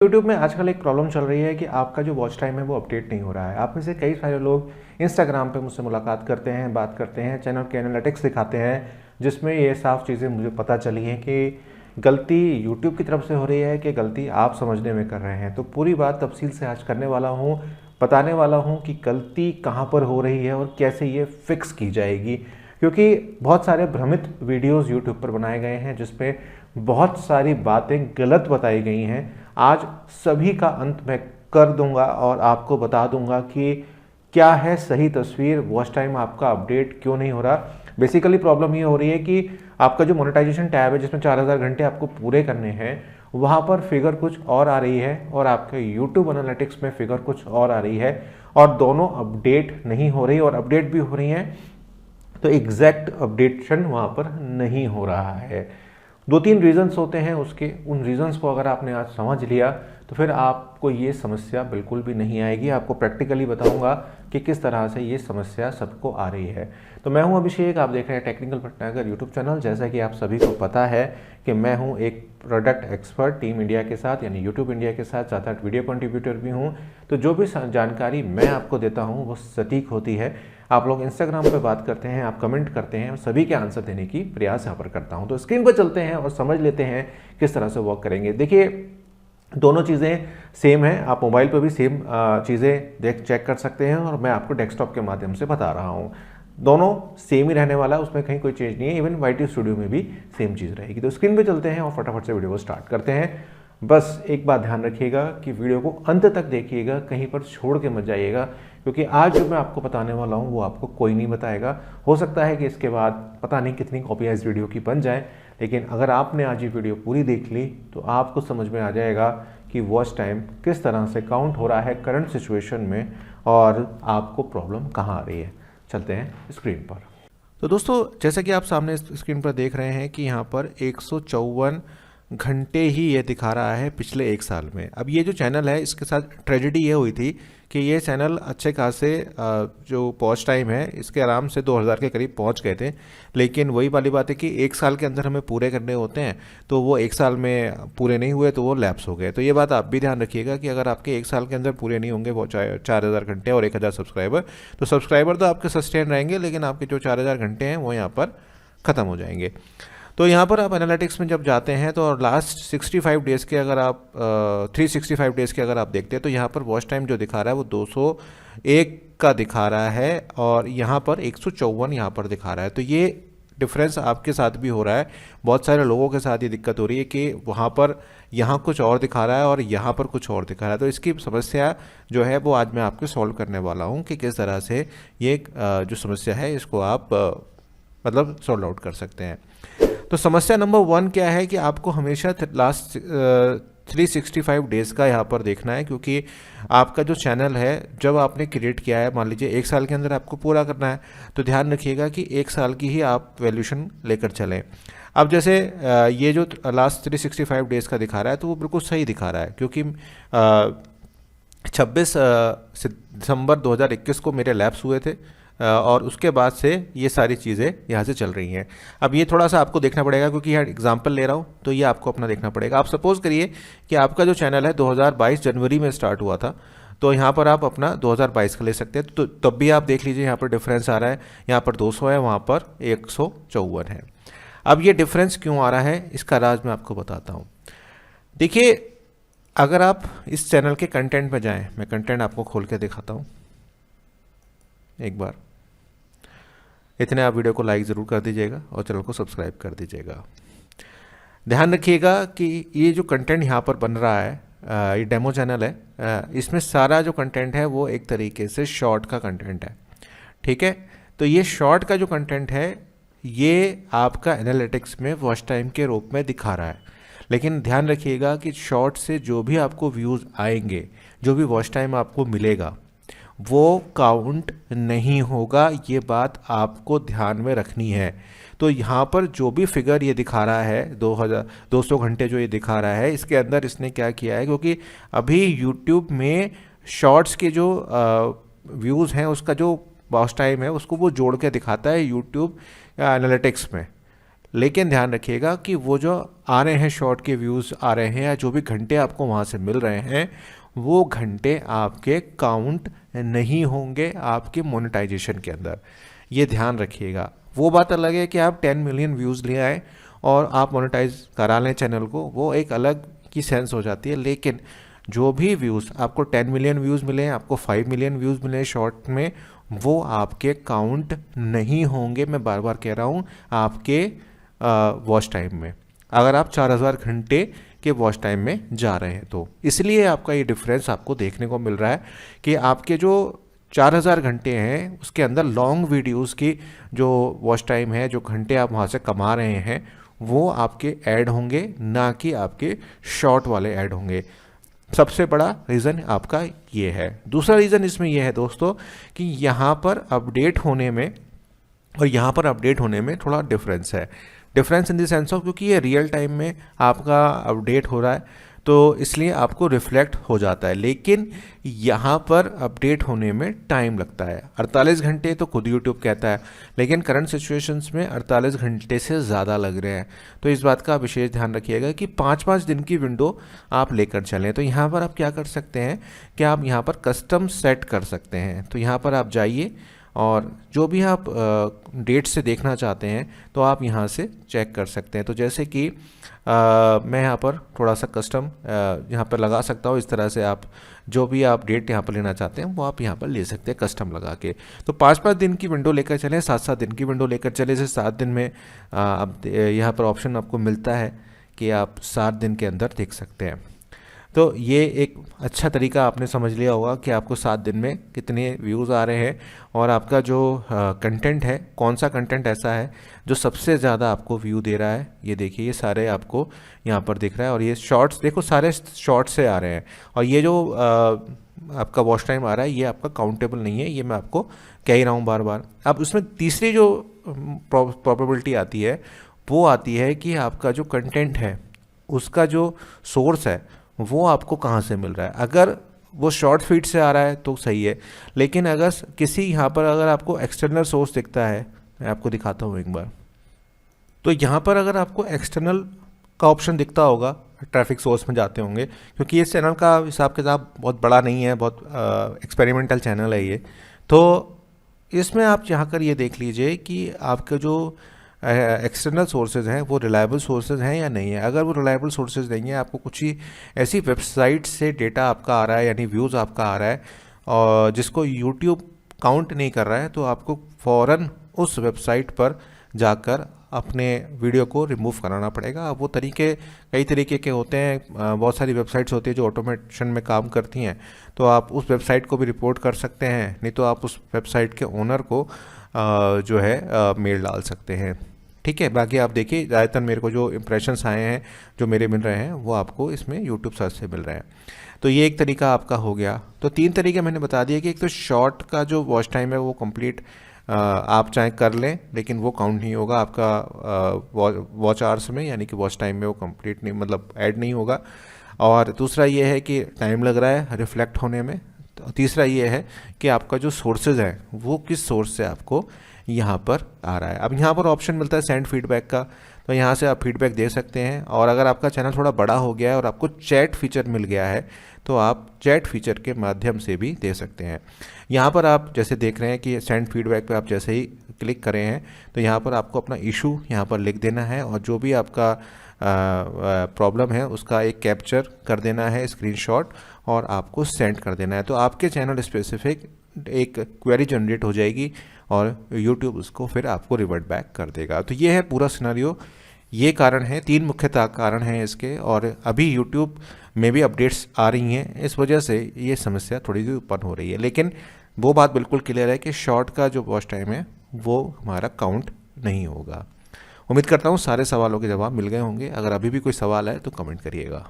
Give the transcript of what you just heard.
YouTube में आजकल एक प्रॉब्लम चल रही है कि आपका जो वॉच टाइम है वो अपडेट नहीं हो रहा है। आप में से कई सारे लोग इंस्टाग्राम पे मुझसे मुलाकात करते हैं, बात करते हैं, चैनल के एनालिटिक्स दिखाते हैं, जिसमें ये साफ चीज़ें मुझे पता चली हैं कि गलती यूट्यूब की तरफ से हो रही है कि गलती आप समझने में कर रहे हैं। तो पूरी बात तफसील से आज करने वाला हूँ, बताने वाला हूँ कि गलती कहाँ पर हो रही है और कैसे ये फिक्स की जाएगी। क्योंकि बहुत सारे भ्रमित वीडियोस यूट्यूब पर बनाए गए हैं जिसमें बहुत सारी बातें गलत बताई गई हैं। आज सभी का अंत मैं कर दूंगा और आपको बता दूंगा कि क्या है सही तस्वीर, वॉच टाइम आपका अपडेट क्यों नहीं हो रहा। बेसिकली प्रॉब्लम ये हो रही है कि आपका जो मोनेटाइजेशन टैब है जिसमें 4000 घंटे आपको पूरे करने हैं, वहाँ पर फिगर कुछ और आ रही है और आपके यूट्यूब एनालिटिक्स में फिगर कुछ और आ रही है और दोनों अपडेट नहीं हो रही, और अपडेट भी हो रही हैं तो एग्जैक्ट अपडेशन वहाँ पर नहीं हो रहा है। दो तीन रीजंस होते हैं उसके, उन रीजंस को अगर आपने आज समझ लिया तो फिर आपको ये समस्या बिल्कुल भी नहीं आएगी। आपको प्रैक्टिकली बताऊंगा कि किस तरह से ये समस्या सबको आ रही है। तो मैं हूं अभिषेक, आप देख रहे हैं टेक्निकल भटनागर यूट्यूब चैनल। जैसा कि आप सभी को पता है कि मैं हूं एक प्रोडक्ट एक्सपर्ट टीम इंडिया के साथ, यानी यूट्यूब इंडिया के साथ 7-8 वीडियो कंट्रीब्यूटर भी हूँ। तो जो भी जानकारी मैं आपको देता हूँ वो सटीक होती है। आप लोग इंस्टाग्राम पे बात करते हैं, आप कमेंट करते हैं, सभी के आंसर देने की प्रयास यहाँ पर करता हूँ। तो स्क्रीन पर चलते हैं और समझ लेते हैं किस तरह से वर्क करेंगे। देखिए, दोनों चीज़ें सेम हैं। आप मोबाइल पर भी सेम चीज़ें चेक कर सकते हैं और मैं आपको डेस्कटॉप के माध्यम से बता रहा हूँ। दोनों सेम ही रहने वाला है, उसमें कहीं कोई चेंज नहीं है। इवन वाईटी स्टूडियो में भी सेम चीज़ रहेगी। तो स्क्रीन पे चलते हैं और फटाफट से वीडियो को स्टार्ट करते हैं। बस एक बात ध्यान रखिएगा कि वीडियो को अंत तक देखिएगा, कहीं पर छोड़ के मत जाइएगा, क्योंकि आज जो मैं आपको बताने वाला हूँ वो आपको कोई नहीं बताएगा। हो सकता है कि इसके बाद पता नहीं कितनी कॉपियाँ इस वीडियो की बन जाए, लेकिन अगर आपने आज ये वीडियो पूरी देख ली तो आपको समझ में आ जाएगा कि वॉच टाइम किस तरह से काउंट हो रहा है करंट सिचुएशन में और आपको प्रॉब्लम कहाँ आ रही है। चलते हैं स्क्रीन पर। तो दोस्तों, जैसा कि आप सामने स्क्रीन पर देख रहे हैं कि यहाँ पर 154 घंटे ही ये दिखा रहा है पिछले एक साल में। अब ये जो चैनल है, इसके साथ ट्रेजेडी ये हुई थी कि ये चैनल अच्छे खासे जो वॉच टाइम है इसके आराम से 2000 के करीब पहुंच गए थे। लेकिन वही वाली बात है कि एक साल के अंदर हमें पूरे करने होते हैं, तो वो एक साल में पूरे नहीं हुए तो वो लैप्स हो गए। तो ये बात आप भी ध्यान रखिएगा कि अगर आपके एक साल के अंदर पूरे नहीं होंगे वो 4000 घंटे और 1000 सब्सक्राइबर, तो सब्सक्राइबर तो आपके सस्टेन रहेंगे, लेकिन आपके जो 4000 घंटे हैं वो यहाँ पर ख़त्म हो जाएंगे। तो यहाँ पर आप एनालिटिक्स में जब जाते हैं तो लास्ट 65 डेज़ के अगर आप 365 डेज़ के अगर आप देखते हैं तो यहाँ पर वॉच टाइम जो दिखा रहा है वो 201 का दिखा रहा है और यहाँ पर 154 यहाँ पर दिखा रहा है। तो ये डिफरेंस आपके साथ भी हो रहा है। बहुत सारे लोगों के साथ ये दिक्कत हो रही है कि वहाँ पर यहाँ कुछ और दिखा रहा है और यहाँ पर कुछ और दिखा रहा है। तो इसकी समस्या जो है वो आज मैं आपको सॉल्व करने वाला हूँ कि किस तरह से ये जो समस्या है इसको आप मतलब सॉल्व आउट कर सकते हैं। तो समस्या नंबर 1 क्या है कि आपको हमेशा लास्ट 365 डेज़ का यहाँ पर देखना है, क्योंकि आपका जो चैनल है जब आपने क्रिएट किया है, मान लीजिए एक साल के अंदर आपको पूरा करना है, तो ध्यान रखिएगा कि एक साल की ही आप वैल्यूशन लेकर चलें। अब जैसे ये जो लास्ट 365 डेज़ का दिखा रहा है तो वो बिल्कुल सही दिखा रहा है, क्योंकि 26 दिसंबर 2021 को मेरे लैप्स हुए थे और उसके बाद से ये सारी चीज़ें यहाँ से चल रही हैं। अब ये थोड़ा सा आपको देखना पड़ेगा, क्योंकि यहाँ एग्जांपल ले रहा हूँ तो ये आपको अपना देखना पड़ेगा। आप सपोज़ करिए कि आपका जो चैनल है 2022 जनवरी में स्टार्ट हुआ था, तो यहाँ पर आप अपना 2022 का ले सकते हैं। तो तब भी आप देख लीजिए यहाँ पर डिफरेंस आ रहा है, यहाँ पर 200 है, वहाँ पर 154 है। अब ये डिफरेंस क्यों आ रहा है इसका राज मैं आपको बताता हूँ। देखिए, अगर आप इस चैनल के कंटेंट पे जाएं, मैं कंटेंट आपको खोल के दिखाता हूँ एक बार। इतने आप वीडियो को लाइक ज़रूर कर दीजिएगा और चैनल को सब्सक्राइब कर दीजिएगा। ध्यान रखिएगा कि ये जो कंटेंट यहाँ पर बन रहा है, ये डेमो चैनल है, इसमें सारा जो कंटेंट है वो एक तरीके से शॉर्ट का कंटेंट है। ठीक है, तो ये शॉर्ट का जो कंटेंट है ये आपका एनालिटिक्स में वॉच टाइम के रूप में दिखा रहा है। लेकिन ध्यान रखिएगा कि शॉर्ट से जो भी आपको व्यूज़ आएंगे, जो भी वॉच टाइम आपको मिलेगा, वो काउंट नहीं होगा। ये बात आपको ध्यान में रखनी है। तो यहाँ पर जो भी फिगर ये दिखा रहा है 200 घंटे जो ये दिखा रहा है, इसके अंदर इसने क्या किया है, क्योंकि अभी यूट्यूब में शॉर्ट्स के जो व्यूज़ हैं उसका जो वॉच टाइम है उसको वो जोड़ के दिखाता है यूट्यूब एनालिटिक्स में। लेकिन ध्यान रखिएगा कि वो जो आ रहे हैं शॉर्ट के व्यूज़ आ रहे हैं या जो भी घंटे आपको वहाँ से मिल रहे हैं वो घंटे आपके काउंट नहीं होंगे आपके मोनेटाइजेशन के अंदर, ये ध्यान रखिएगा। वो बात अलग है कि आप 10 मिलियन व्यूज़ ले आए और आप मोनेटाइज करा लें चैनल को, वो एक अलग की सेंस हो जाती है। लेकिन जो भी व्यूज़ आपको 10 मिलियन व्यूज़ मिले, आपको 5 मिलियन व्यूज़ मिले शॉर्ट में, वो आपके काउंट नहीं होंगे। मैं बार बार कह रहा हूँ, आपके वॉच टाइम में, अगर आप 4000 घंटे के वॉच टाइम में जा रहे हैं तो इसलिए आपका ये डिफरेंस आपको देखने को मिल रहा है कि आपके जो 4000 घंटे हैं उसके अंदर लॉन्ग वीडियोस की जो वॉच टाइम है, जो घंटे आप वहाँ से कमा रहे हैं, वो आपके ऐड होंगे, ना कि आपके शॉर्ट वाले ऐड होंगे। सबसे बड़ा रीज़न आपका ये है। दूसरा रीज़न इसमें यह है दोस्तों कि यहाँ पर अपडेट होने में और यहाँ पर अपडेट होने में थोड़ा डिफरेंस है। Difference in the sense of, क्योंकि ये रियल टाइम में आपका अपडेट हो रहा है तो इसलिए आपको रिफ्लेक्ट हो जाता है, लेकिन यहाँ पर अपडेट होने में टाइम लगता है। 48 घंटे तो खुद यूट्यूब कहता है, लेकिन करंट सिचुएशंस में 48 घंटे से ज़्यादा लग रहे हैं। तो इस बात का विशेष ध्यान रखिएगा कि 5-5 दिन की विंडो आप लेकर चलें। तो यहाँ पर आप क्या कर सकते हैं कि आप यहाँ पर कस्टम सेट कर सकते हैं। तो यहाँ पर आप जाइए और जो भी आप डेट से देखना चाहते हैं तो आप यहाँ से चेक कर सकते हैं। तो जैसे कि मैं यहाँ पर थोड़ा सा कस्टम यहाँ पर लगा सकता हूँ। इस तरह से आप जो भी आप डेट यहाँ पर लेना चाहते हैं वो आप यहाँ पर ले सकते हैं कस्टम लगा के। तो 5-5 दिन की विंडो लेकर चलें, 7-7 दिन की विंडो लेकर चले। जैसे 7 दिन में अब यहाँ पर ऑप्शन आपको मिलता है कि आप 7 दिन के अंदर देख सकते हैं। तो ये एक अच्छा तरीका आपने समझ लिया होगा कि आपको 7 दिन में कितने व्यूज़ आ रहे हैं और आपका जो कंटेंट है, कौन सा कंटेंट ऐसा है जो सबसे ज़्यादा आपको व्यू दे रहा है। ये देखिए, ये सारे आपको यहाँ पर दिख रहा है और ये शॉर्ट्स देखो, सारे शॉर्ट्स से आ रहे हैं। और ये जो आपका वॉच टाइम आ रहा है ये आपका काउंटेबल नहीं है, ये मैं आपको कह ही रहा हूँ बार बार। अब उसमें तीसरी जो प्रोबेबिलिटी आती है वो आती है कि आपका जो कंटेंट है उसका जो सोर्स है वो आपको कहाँ से मिल रहा है। अगर वो शॉर्ट फीड से आ रहा है तो सही है, लेकिन अगर किसी यहाँ पर अगर आपको एक्सटर्नल सोर्स दिखता है, मैं आपको दिखाता हूँ एक बार। तो यहाँ पर अगर आपको एक्सटर्नल का ऑप्शन दिखता होगा, ट्रैफिक सोर्स में जाते होंगे, क्योंकि इस चैनल का हिसाब किताब बहुत बड़ा नहीं है, बहुत एक्सपेरिमेंटल चैनल है ये। तो इसमें आप यहाँ कर ये देख लीजिए कि आपके जो एक्सटर्नल सोर्सेज हैं वो रिलायबल सोर्सेज हैं या नहीं है। अगर वो रिलायबल सोर्सेज नहीं है, आपको कुछ ही ऐसी वेबसाइट से डेटा आपका आ रहा है, यानी व्यूज़ आपका आ रहा है और जिसको यूट्यूब काउंट नहीं कर रहा है, तो आपको फ़ौरन उस वेबसाइट पर जाकर अपने वीडियो को रिमूव कराना पड़ेगा। अब वो तरीके कई तरीके के होते हैं, बहुत सारी वेबसाइट्स होती है जो ऑटोमेशन में काम करती हैं, तो आप उस वेबसाइट को भी रिपोर्ट कर सकते हैं, नहीं तो आप उस वेबसाइट के ओनर को जो है मेल डाल सकते हैं। ठीक है, बाकी आप देखिए, ज़्यादातर मेरे को जो इम्प्रेशंस आए हैं जो मेरे मिल रहे हैं वो आपको इसमें यूट्यूब सर्च से मिल रहे हैं। तो ये एक तरीका आपका हो गया। तो 3 तरीके मैंने बता दिए कि एक तो शॉर्ट का जो वॉच टाइम है वो कंप्लीट आप चाहे कर लें, लेकिन वो काउंट नहीं होगा आपका वॉच आवर्स में, यानी कि वॉच टाइम में वो कंप्लीट नहीं, मतलब ऐड नहीं होगा। और दूसरा ये है कि टाइम लग रहा है रिफ्लेक्ट होने में। तो तीसरा ये है कि आपका जो सोर्सेज है वो किस सोर्स से आपको यहाँ पर आ रहा है। अब यहाँ पर ऑप्शन मिलता है सेंड फीडबैक का, तो यहाँ से आप फीडबैक दे सकते हैं। और अगर आपका चैनल थोड़ा बड़ा हो गया है और आपको चैट फीचर मिल गया है तो आप चैट फीचर के माध्यम से भी दे सकते हैं। यहाँ पर आप जैसे देख रहे हैं कि सेंड फीडबैक पे आप जैसे ही क्लिक करें हैं तो यहाँ पर आपको अपना इशू यहाँ पर लिख देना है और जो भी आपका प्रॉब्लम है उसका एक कैप्चर कर देना है स्क्रीनशॉट और आपको सेंड कर देना है। तो आपके चैनल स्पेसिफिक एक क्वेरी जनरेट हो जाएगी और YouTube उसको फिर आपको रिवर्ट बैक कर देगा। तो ये है पूरा सिनेरियो, ये कारण है, 3 मुख्यतः कारण हैं इसके। और अभी YouTube में भी अपडेट्स आ रही हैं, इस वजह से ये समस्या थोड़ी सी उत्पन्न हो रही है। लेकिन वो बात बिल्कुल क्लियर है कि शॉर्ट का जो वॉच टाइम है वो हमारा काउंट नहीं होगा। उम्मीद करता हूँ सारे सवालों के जवाब मिल गए होंगे। अगर अभी भी कोई सवाल है तो कमेंट करिएगा।